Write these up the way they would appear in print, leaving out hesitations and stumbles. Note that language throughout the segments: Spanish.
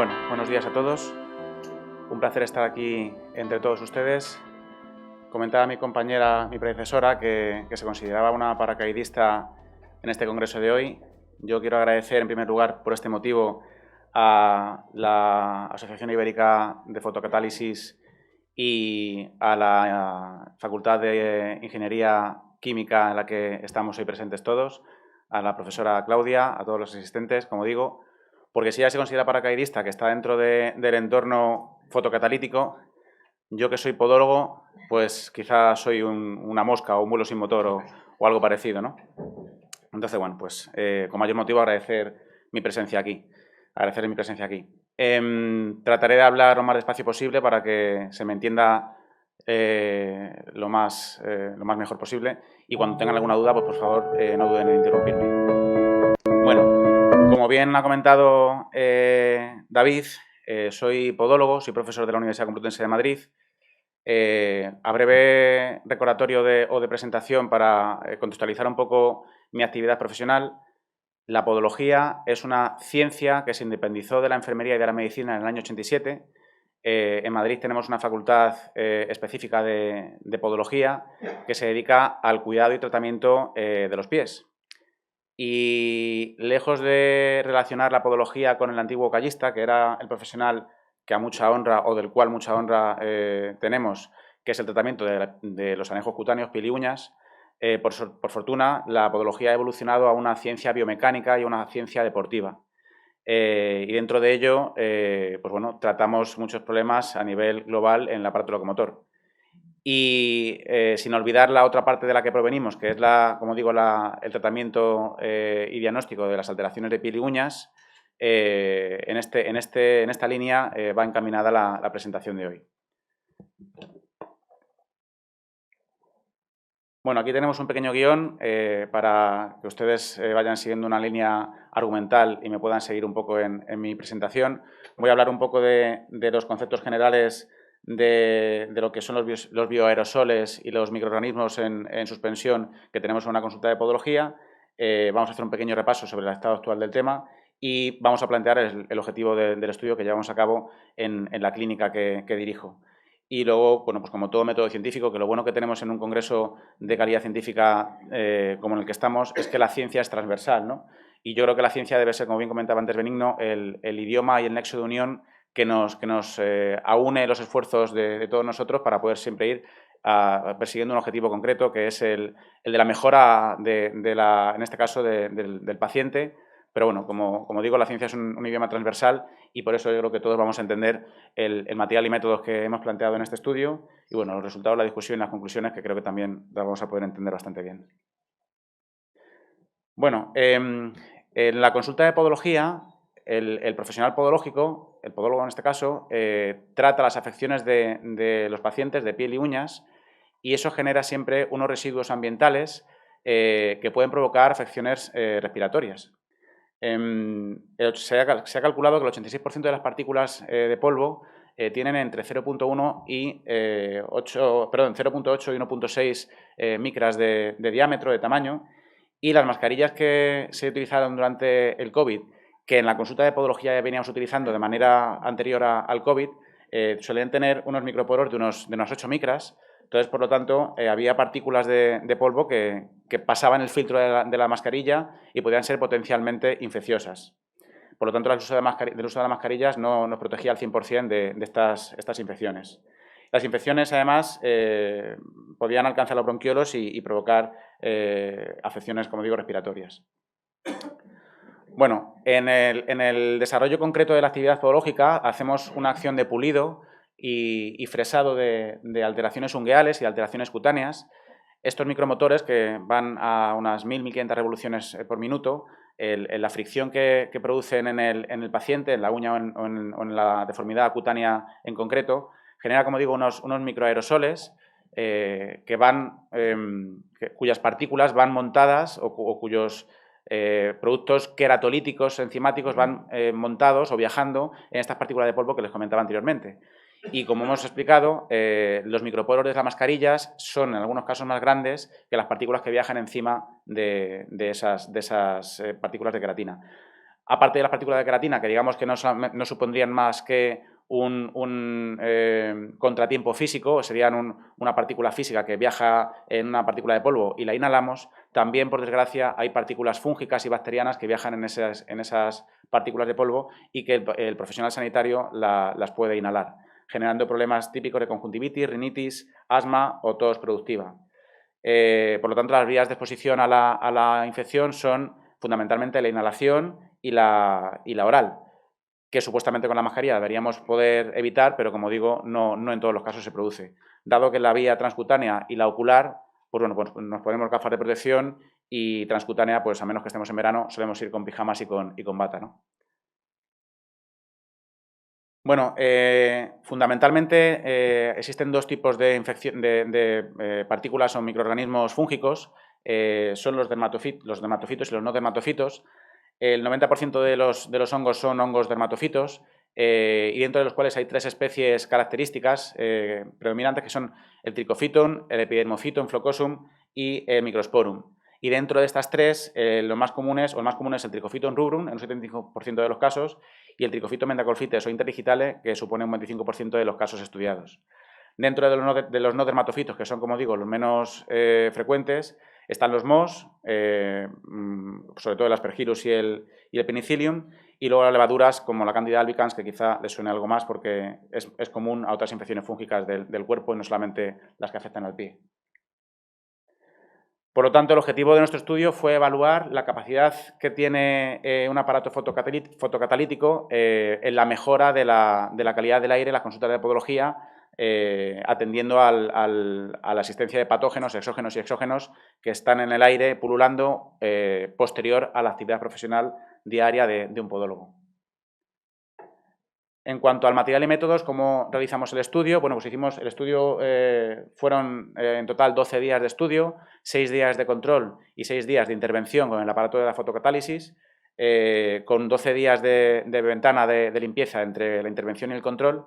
Bueno, buenos días a todos. Un placer estar aquí entre todos ustedes. Comentaba mi compañera, mi predecesora, que se consideraba una paracaidista en este congreso de hoy. Yo quiero agradecer, en primer lugar, por este motivo, a la Asociación Ibérica de Fotocatálisis y a la Facultad de Ingeniería Química en la que estamos hoy presentes todos, a la profesora Claudia, a todos los asistentes, como digo, porque si ella se considera paracaidista, que está dentro del entorno fotocatalítico, yo que soy podólogo, pues quizás soy una mosca o un vuelo sin motor o algo parecido, ¿no? Entonces, bueno, pues con mayor motivo agradecer mi presencia aquí. Trataré de hablar lo más despacio posible para que se me entienda lo más mejor posible, y cuando tengan alguna duda, pues por favor no duden en interrumpirme. Bueno, como bien ha comentado David, soy podólogo, soy profesor de la Universidad Complutense de Madrid. A breve recordatorio o de presentación para contextualizar un poco mi actividad profesional. La podología es una ciencia que se independizó de la enfermería y de la medicina en el año 87. En Madrid tenemos una facultad específica de podología que se dedica al cuidado y tratamiento de los pies. Y lejos de relacionar la podología con el antiguo callista, que era el profesional que a mucha honra o del cual mucha honra tenemos, que es el tratamiento de los anejos cutáneos, piel y uñas, por fortuna la podología ha evolucionado a una ciencia biomecánica y a una ciencia deportiva. Y dentro de ello, pues bueno, tratamos muchos problemas a nivel global en el aparato locomotor. Y sin olvidar la otra parte de la que provenimos, que es, como digo, el tratamiento y diagnóstico de las alteraciones de piel y uñas. En esta línea va encaminada la presentación de hoy. Bueno, aquí tenemos un pequeño guión para que ustedes vayan siguiendo una línea argumental y me puedan seguir un poco en mi presentación. Voy a hablar un poco de los conceptos generales de lo que son los bioaerosoles y los microorganismos en suspensión que tenemos en una consulta de podología. Vamos a hacer un pequeño repaso sobre el estado actual del tema y vamos a plantear el objetivo del estudio que llevamos a cabo en la clínica que dirijo. Y luego, bueno, pues como todo método científico, que lo bueno que tenemos en un congreso de calidad científica como en el que estamos es que la ciencia es transversal, ¿no? Y yo creo que la ciencia debe ser, como bien comentaba antes Benigno, el idioma y el nexo de unión que nos aúne los esfuerzos de todos nosotros para poder siempre ir persiguiendo un objetivo concreto, que es el de la mejora en este caso, del paciente. Pero bueno, como digo, la ciencia es un idioma transversal y por eso yo creo que todos vamos a entender el material y métodos que hemos planteado en este estudio y bueno, los resultados, la discusión y las conclusiones que creo que también las vamos a poder entender bastante bien. Bueno, en la consulta de podología, el profesional podológico, el podólogo en este caso, trata las afecciones de los pacientes de piel y uñas y eso genera siempre unos residuos ambientales que pueden provocar afecciones respiratorias. Se ha calculado que el 86% de las partículas de polvo tienen entre 0,1 y 0,8 y 1,6 micras de diámetro, de tamaño, y las mascarillas que se utilizaron durante el COVID, que en la consulta de podología ya veníamos utilizando de manera anterior al COVID, solían tener unos microporos de unas 8 micras. Entonces, por lo tanto, había partículas de polvo que pasaban el filtro de la mascarilla y podían ser potencialmente infecciosas. Por lo tanto, el uso de las mascarillas no nos protegía al 100% de estas infecciones. Las infecciones, además, podían alcanzar los bronquiolos y provocar afecciones, como digo, respiratorias. Bueno, en el desarrollo concreto de la actividad podológica hacemos una acción de pulido y fresado de alteraciones ungueales y de alteraciones cutáneas. Estos micromotores, que van a unas 1.000-1.500 revoluciones por minuto, la fricción que producen en el paciente, en la uña o en la deformidad cutánea en concreto, genera, como digo, unos microaerosoles cuyas partículas van montadas o cuyos productos queratolíticos enzimáticos van montados o viajando en estas partículas de polvo que les comentaba anteriormente. Y como hemos explicado, los microporos de las mascarillas son en algunos casos más grandes que las partículas que viajan encima de esas partículas de queratina. aparte de las partículas de queratina, que digamos que no supondrían más que un contratiempo físico, serían una partícula física que viaja en una partícula de polvo y la inhalamos, también, por desgracia, hay partículas fúngicas y bacterianas que viajan en esas partículas de polvo y que el profesional sanitario las puede inhalar, generando problemas típicos de conjuntivitis, rinitis, asma o tos productiva. Por lo tanto, las vías de exposición a la infección son fundamentalmente la inhalación y la oral, que supuestamente con la mascarilla deberíamos poder evitar, pero como digo, no en todos los casos se produce. Dado que la vía transcutánea y la ocular, pues bueno, pues nos ponemos gafas de protección y transcutánea, pues a menos que estemos en verano, solemos ir con pijamas y con bata, ¿no? Bueno, fundamentalmente existen dos tipos de partículas o microorganismos fúngicos, son los dermatofitos y los no dermatofitos. El 90% de los hongos son hongos dermatofitos y dentro de los cuales hay tres especies características predominantes que son el tricofiton, el epidermophyton flocosum y el microsporum. Y dentro de estas tres, los más comunes, o el más común es el tricofiton rubrum, en un 75% de los casos, y el tricofiton mentacolfites o interdigitale, que supone un 25% de los casos estudiados. Dentro de los no dermatofitos, que son, como digo, los menos frecuentes, están los MOS, sobre todo el Aspergillus y el Penicillium, y luego las levaduras como la Candida albicans, que quizá les suene algo más porque es común a otras infecciones fúngicas del cuerpo y no solamente las que afectan al pie. Por lo tanto, el objetivo de nuestro estudio fue evaluar la capacidad que tiene un aparato fotocatalítico en la mejora de la calidad del aire en las consultas de podología, atendiendo a la asistencia de patógenos, exógenos y exógenos que están en el aire pululando posterior a la actividad profesional diaria de un podólogo. En cuanto al material y métodos, ¿cómo realizamos el estudio? Bueno, pues hicimos el estudio, fueron en total 12 días de estudio, 6 días de control y 6 días de intervención con el aparato de la fotocatálisis, con 12 días de ventana de limpieza entre la intervención y el control,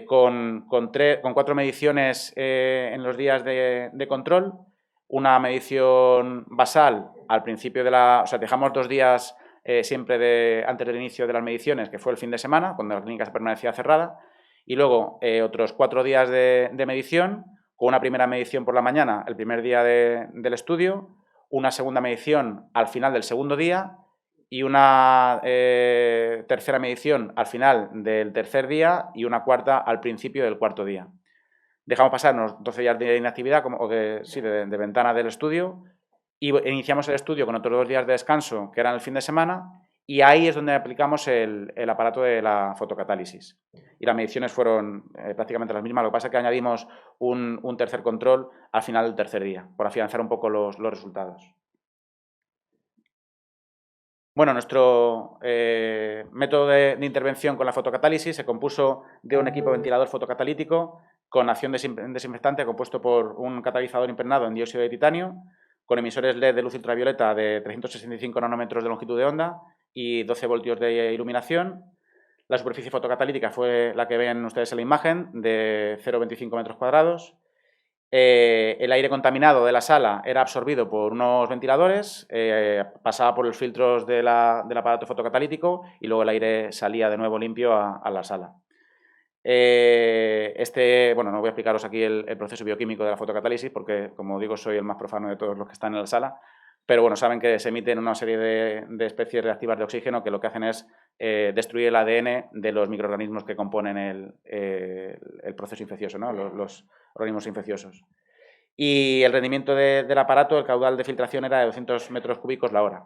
con 4 mediciones en los días de control, una medición basal al principio o sea, dejamos 2 días siempre antes del inicio de las mediciones, que fue el fin de semana, cuando la clínica permanecía cerrada, y luego otros 4 días de medición, con una primera medición por la mañana, el primer día del estudio, una segunda medición al final del segundo día y una tercera medición al final del tercer día y una cuarta al principio del cuarto día. Dejamos pasar unos 12 días de inactividad, de ventana del estudio, y iniciamos el estudio con otros 2 días de descanso, que eran el fin de semana, y ahí es donde aplicamos el aparato de la fotocatálisis. Y las mediciones fueron prácticamente las mismas, lo que pasa es que añadimos un tercer control al final del tercer día, por afianzar un poco los resultados. Bueno, nuestro método de intervención con la fotocatálisis se compuso de un equipo ventilador fotocatalítico con acción desinfectante compuesto por un catalizador impregnado en dióxido de titanio, con emisores LED de luz ultravioleta de 365 nanómetros de longitud de onda y 12 voltios de iluminación. La superficie fotocatalítica fue la que ven ustedes en la imagen, de 0,25 metros cuadrados. El aire contaminado de la sala era absorbido por unos ventiladores, pasaba por los filtros del aparato fotocatalítico y luego el aire salía de nuevo limpio a la sala. Bueno, no voy a explicaros aquí el proceso bioquímico de la fotocatálisis porque, como digo, soy el más profano de todos los que están en la sala, pero bueno, saben que se emiten una serie de especies reactivas de oxígeno que lo que hacen es destruir el ADN de los microorganismos que componen el proceso infeccioso, ¿no? Los organismos infecciosos. Y el rendimiento del aparato, el caudal de filtración era de 200 metros cúbicos la hora.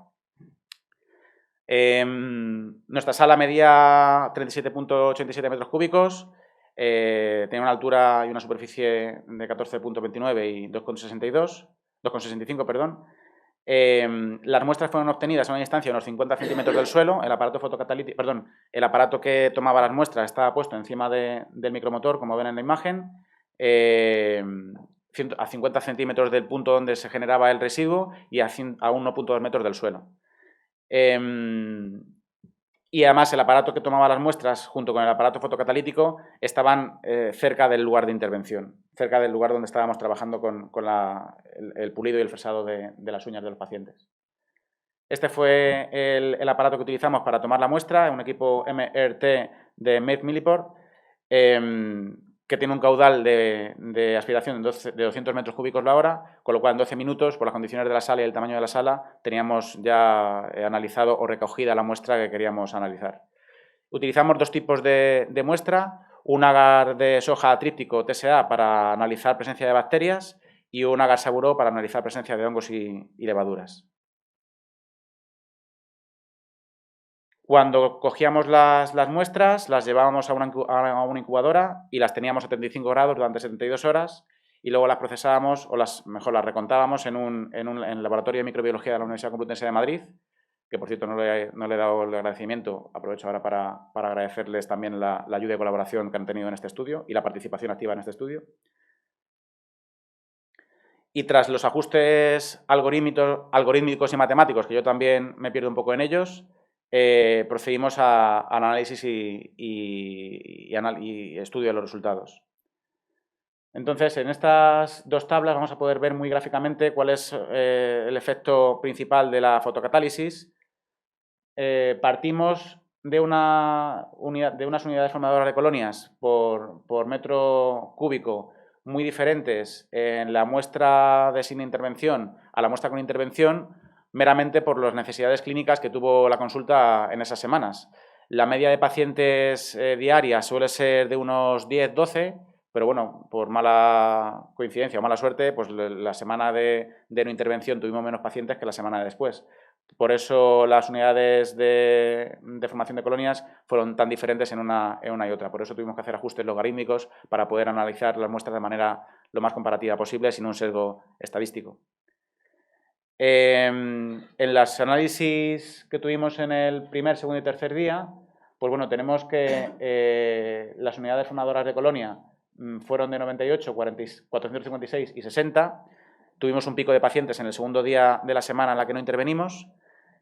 Nuestra sala medía 37,87 metros cúbicos, tenía una altura y una superficie de 14,29 y 2,65, perdón. Las muestras fueron obtenidas a una distancia de unos 50 centímetros del suelo. El aparato que tomaba las muestras estaba puesto encima del micromotor, como ven en la imagen, a 50 centímetros del punto donde se generaba el residuo y a 1,2 metros del suelo. Y además el aparato que tomaba las muestras junto con el aparato fotocatalítico estaban cerca del lugar de intervención, cerca del lugar donde estábamos trabajando con el pulido y el fresado de las uñas de los pacientes. Este fue el aparato que utilizamos para tomar la muestra, un equipo MRT de Med Millipore, que tiene un caudal de aspiración de 200 metros cúbicos la hora, con lo cual en 12 minutos, por las condiciones de la sala y el tamaño de la sala, teníamos ya analizado o recogida la muestra que queríamos analizar. Utilizamos dos tipos de muestra, un agar de soja tríptico TSA para analizar presencia de bacterias y un agar saburó para analizar presencia de hongos y levaduras. Cuando cogíamos las muestras, las llevábamos a una incubadora y las teníamos a 35 grados durante 72 horas y luego las procesábamos, o las recontábamos en el laboratorio de microbiología de la Universidad Complutense de Madrid, que por cierto no le he dado el agradecimiento, aprovecho ahora para agradecerles también la ayuda y colaboración que han tenido en este estudio y la participación activa en este estudio. Y tras los ajustes algorítmicos y matemáticos, que yo también me pierdo un poco en ellos, procedimos al análisis y estudio de los resultados. Entonces, en estas dos tablas vamos a poder ver muy gráficamente cuál es el efecto principal de la fotocatálisis. Partimos de unas unidades formadoras de colonias por metro cúbico muy diferentes en la muestra de sin intervención a la muestra con intervención, meramente por las necesidades clínicas que tuvo la consulta en esas semanas. La media de pacientes diarias suele ser de unos 10-12, pero bueno, por mala coincidencia o mala suerte, pues la semana de no intervención tuvimos menos pacientes que la semana de después. Por eso las unidades de formación de colonias fueron tan diferentes en una y otra. Por eso tuvimos que hacer ajustes logarítmicos para poder analizar las muestras de manera lo más comparativa posible, sin un sesgo estadístico. En los análisis que tuvimos en el primer, segundo y tercer día, pues bueno, tenemos que las unidades formadoras de colonia fueron de 98, 456 y 60. Tuvimos un pico de pacientes en el segundo día de la semana en la que no intervenimos.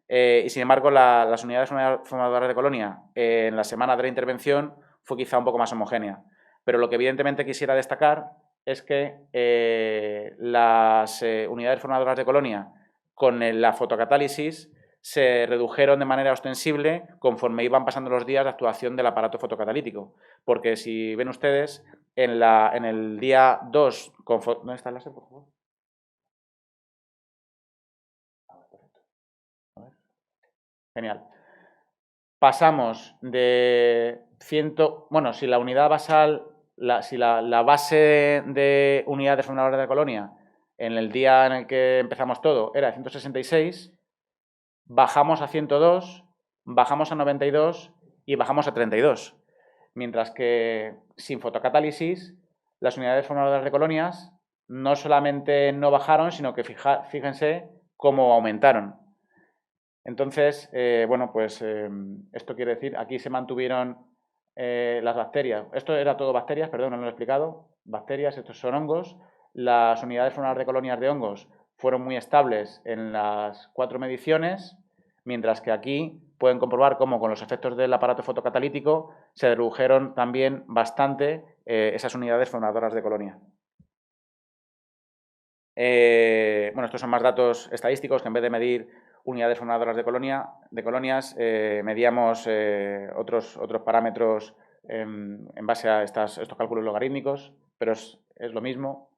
Y sin embargo, las unidades formadoras de colonia en la semana de la intervención fue quizá un poco más homogénea. Pero lo que evidentemente quisiera destacar es que las unidades formadoras de colonia con la fotocatálisis se redujeron de manera ostensible conforme iban pasando los días de actuación del aparato fotocatalítico. Porque si ven ustedes, en el día 2... ¿Dónde está el láser, por favor? Genial. Pasamos de si la unidad basal, si la base de unidades formadoras de colonia en el día en el que empezamos todo era 166, bajamos a 102, bajamos a 92 y bajamos a 32. Mientras que sin fotocatálisis, las unidades formadoras de colonias no solamente no bajaron, sino que fíjense cómo aumentaron. Entonces, bueno, pues esto quiere decir, aquí se mantuvieron las bacterias. Esto era todo bacterias, perdón, no lo he explicado. Bacterias, estos son hongos. Las unidades formadoras de colonias de hongos fueron muy estables en las 4 mediciones, mientras que aquí pueden comprobar cómo con los efectos del aparato fotocatalítico se redujeron también bastante esas unidades formadoras de colonia. Bueno, estos son más datos estadísticos que en vez de medir unidades formadoras de colonias, medíamos otros parámetros en base a estos cálculos logarítmicos, pero es lo mismo.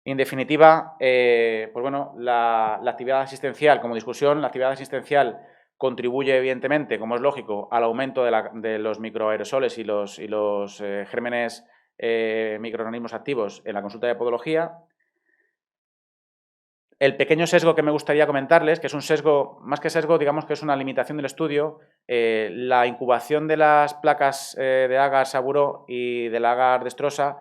En definitiva, pues bueno, la actividad asistencial como discusión, la actividad asistencial contribuye evidentemente, como es lógico, al aumento de los microaerosoles y los gérmenes microorganismos activos en la consulta de podología. El pequeño sesgo que me gustaría comentarles, que es un sesgo, más que sesgo, digamos que es una limitación del estudio, la incubación de las placas de agar saburó y del agar destrosa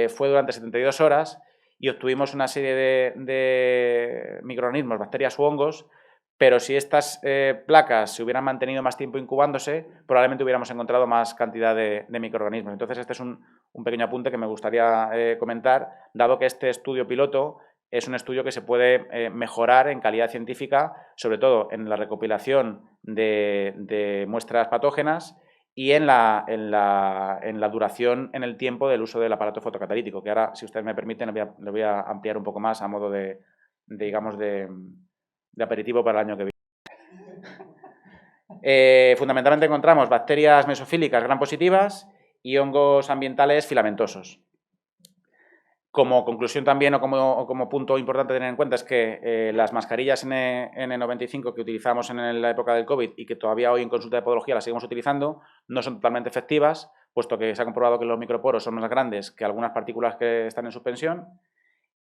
fue durante 72 horas y obtuvimos una serie de microorganismos, bacterias u hongos, pero si estas placas se hubieran mantenido más tiempo incubándose, probablemente hubiéramos encontrado más cantidad de microorganismos. Entonces, este es un pequeño apunte que me gustaría comentar, dado que este estudio piloto es un estudio que se puede mejorar en calidad científica, sobre todo en la recopilación de muestras patógenas y en la duración en el tiempo del uso del aparato fotocatalítico, que ahora, si ustedes me permiten, le voy a ampliar un poco más a modo de de aperitivo para el año que viene. Fundamentalmente encontramos bacterias mesofílicas gram positivas y hongos ambientales filamentosos. Como conclusión también o como punto importante a tener en cuenta es que las mascarillas N95 que utilizamos en la época del COVID y que todavía hoy en consulta de podología las seguimos utilizando no son totalmente efectivas, puesto que se ha comprobado que los microporos son más grandes que algunas partículas que están en suspensión.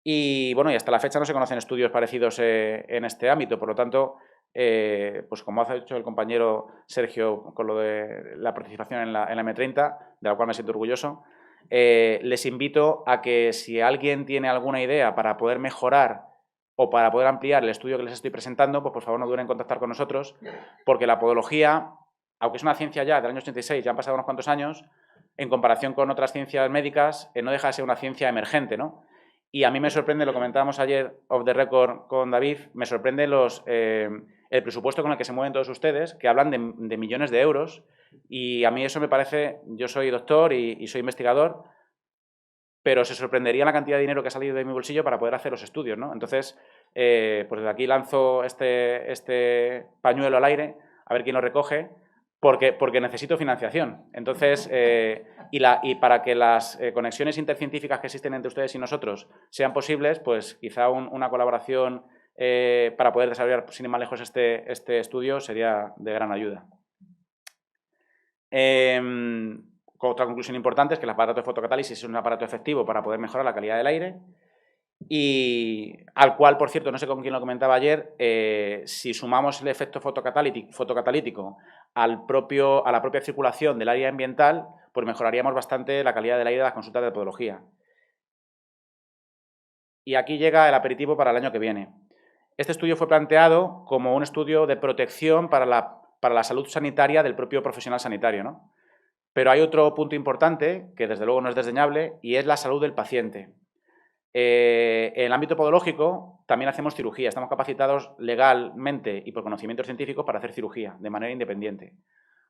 Y bueno, y hasta la fecha no se conocen estudios parecidos en este ámbito, por lo tanto, pues como ha hecho el compañero Sergio con lo de la participación en la M30, de la cual me siento orgulloso, les invito a que si alguien tiene alguna idea para poder mejorar o para poder ampliar el estudio que les estoy presentando, pues por favor no duden en contactar con nosotros, porque la podología, aunque es una ciencia ya del año 86, ya han pasado unos cuantos años, en comparación con otras ciencias médicas, no deja de ser una ciencia emergente, ¿no? Y a mí me sorprende, lo comentábamos ayer off the record con David, me sorprende el presupuesto con el que se mueven todos ustedes, que hablan de millones de euros, y a mí eso me parece, yo soy doctor y soy investigador, pero se sorprendería la cantidad de dinero que ha salido de mi bolsillo para poder hacer los estudios, ¿no? Entonces, pues desde aquí lanzo este pañuelo al aire, a ver quién lo recoge, porque necesito financiación. Entonces, y para que las conexiones intercientíficas que existen entre ustedes y nosotros sean posibles, pues quizá una colaboración para poder desarrollar, sin ir más lejos, este estudio sería de gran ayuda. Otra conclusión importante es que el aparato de fotocatálisis es un aparato efectivo para poder mejorar la calidad del aire y al cual, por cierto, no sé con quién lo comentaba ayer, si sumamos el efecto fotocatalítico a la propia circulación del aire ambiental, pues mejoraríamos bastante la calidad del aire de las consultas de podología. Y aquí llega el aperitivo para el año que viene. Este estudio fue planteado como un estudio de protección para la salud sanitaria del propio profesional sanitario, ¿no? Pero hay otro punto importante, que desde luego no es desdeñable, y es la salud del paciente. En el ámbito podológico también hacemos cirugía, estamos capacitados legalmente y por conocimientos científicos para hacer cirugía de manera independiente.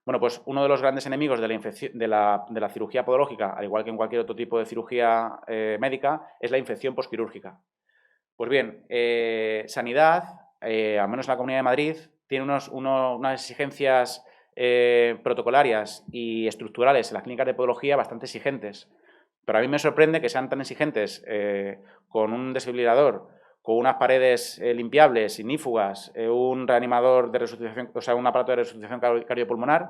Bueno, pues uno de los grandes enemigos de la cirugía podológica, al igual que en cualquier otro tipo de cirugía médica, es la infección postquirúrgica. Pues bien, Sanidad, al menos en la Comunidad de Madrid, tiene unas exigencias protocolarias y estructurales en las clínicas de podología bastante exigentes. Pero a mí me sorprende que sean tan exigentes con un desfibrilador, con unas paredes limpiables, ignífugas, un reanimador de resucitación, o sea, un aparato de resucitación cardiopulmonar,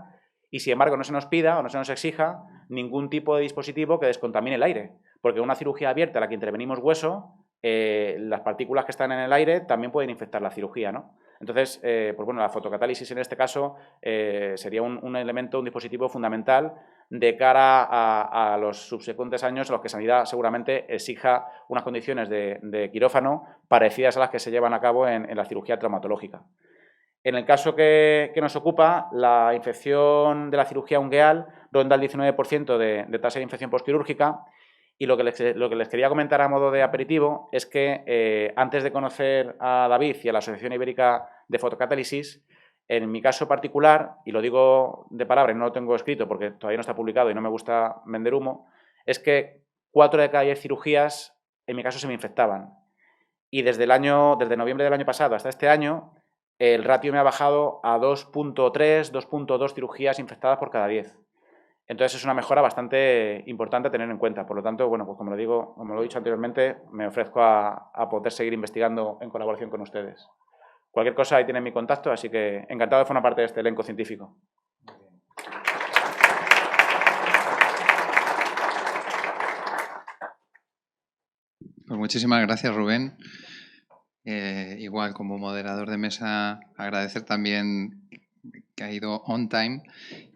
y sin embargo no se nos pida o no se nos exija ningún tipo de dispositivo que descontamine el aire. Porque una cirugía abierta a la que intervenimos hueso, las partículas que están en el aire también pueden infectar la cirugía, ¿no? Entonces, pues bueno, la fotocatálisis en este caso sería un elemento, un dispositivo fundamental de cara a los subsecuentes años en los que Sanidad seguramente exija unas condiciones de quirófano parecidas a las que se llevan a cabo en la cirugía traumatológica. En el caso que nos ocupa, la infección de la cirugía ungueal ronda el 19% de tasa de infección postquirúrgica. Y lo que les quería comentar a modo de aperitivo es que antes de conocer a David y a la Asociación Ibérica de Fotocatálisis, en mi caso particular, y lo digo de palabra y no lo tengo escrito porque todavía no está publicado y no me gusta vender humo, es que 4 de cada 10 cirugías en mi caso se me infectaban. Y desde noviembre del año pasado hasta este año, el ratio me ha bajado a 2.3, 2.2 cirugías infectadas por cada 10. Entonces es una mejora bastante importante a tener en cuenta. Por lo tanto, bueno, pues como lo he dicho anteriormente, me ofrezco a poder seguir investigando en colaboración con ustedes. Cualquier cosa, ahí tienen mi contacto, así que encantado de formar parte de este elenco científico. Pues muchísimas gracias, Rubén. Igual, como moderador de mesa, agradecer también que ha ido on time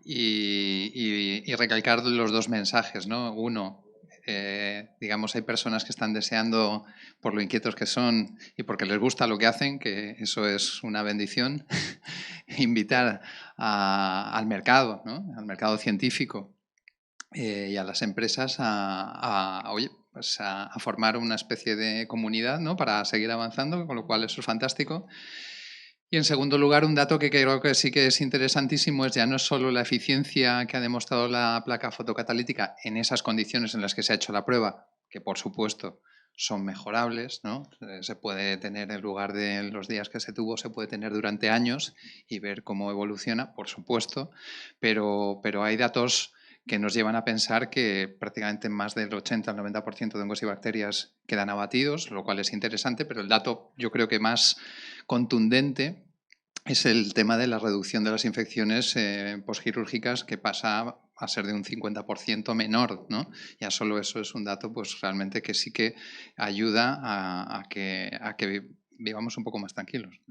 y recalcar los dos mensajes, ¿no? Uno, digamos, hay personas que están deseando, por lo inquietos que son y porque les gusta lo que hacen, que eso es una bendición, invitar al mercado, ¿no? Al mercado científico y a las empresas oye, pues a formar una especie de comunidad, ¿no? Para seguir avanzando, con lo cual eso es fantástico. Y en segundo lugar, un dato que creo que sí que es interesantísimo es ya no solo la eficiencia que ha demostrado la placa fotocatalítica en esas condiciones en las que se ha hecho la prueba, que por supuesto son mejorables, ¿no? Se puede tener, en lugar de los días que se tuvo, se puede tener durante años y ver cómo evoluciona, por supuesto, pero hay datos que nos llevan a pensar que prácticamente más del 80 al 90% de hongos y bacterias quedan abatidos, lo cual es interesante, pero el dato yo creo que más contundente es el tema de la reducción de las infecciones posquirúrgicas, que pasa a ser de un 50% menor, ¿no? Ya solo eso es un dato pues realmente que sí que ayuda a que vivamos un poco más tranquilos.